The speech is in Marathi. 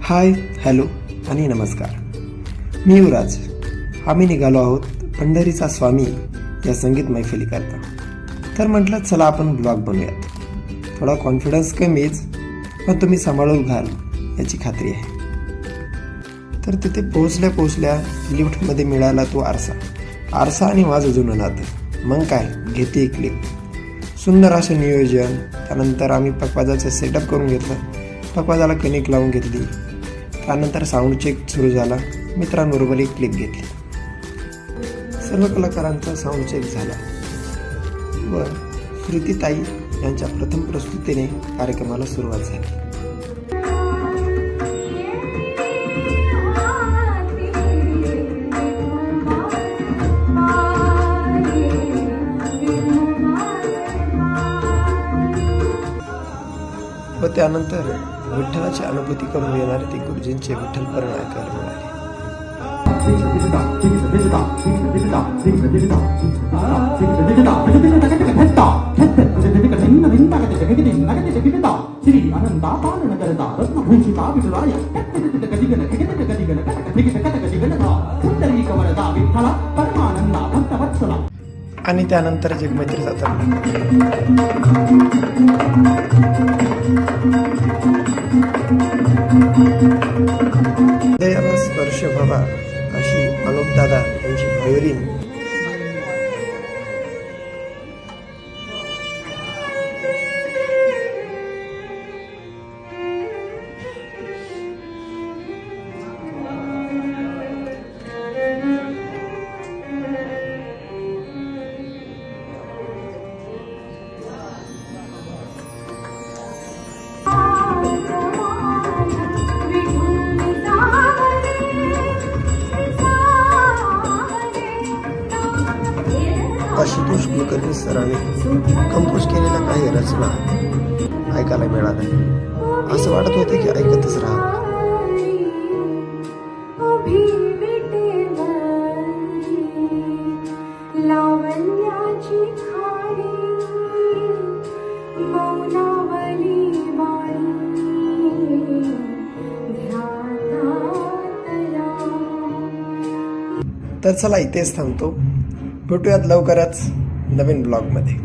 हाय, हॅलो आणि नमस्कार. मी युवराज. आम्ही निघालो आहोत पंढरीचा स्वामी या संगीत मैफिलीकरता. तर म्हटलं चला आपण ब्लॉग बनवूयात. थोडा कॉन्फिडन्स कमीच, पण तुम्ही सांभाळून घ्याल याची खात्री आहे. तर तिथे पोहोचल्या लिफ्टमध्ये मिळाला तो आरसा आणि माझं जुनं नातं. मग काय, घेते एक क्लिप. सुंदर असं नियोजन. त्यानंतर आम्ही पकवाजाचं सेटअप करून घेतलं. पकवाजाला कणिक लावून घेतली. त्यानंतर साऊंड चेक सुरू झाला. मित्रांबरोबर एक क्लिप घेतली. सर्व कलाकारांचा साऊंड चेक झाला व श्रुतीताई यांच्या प्रथम प्रस्तुतीने कार्यक्रमाला सुरुवात झाली. व त्यानंतर विठ्ठलाची अनुभूती करून येणारे ते गुरुजींचे विठ्ठल परण ऐकायला मिळाले. आणि त्यानंतर जगमैत्री जातात. हृदयाला स्पर्श व्हावा अशी अनुपदादा यांची व्हायोलिन. आशुतोष कुलकर्णी सरांनी कंपोज केलेल्या काही रचना ऐकायला मिळाल्या. असं वाटत होते की ऐकतच राहा. तर चला इथेच थांबतो. भेटूयात लवकरच नवीन ब्लॉगमध्ये.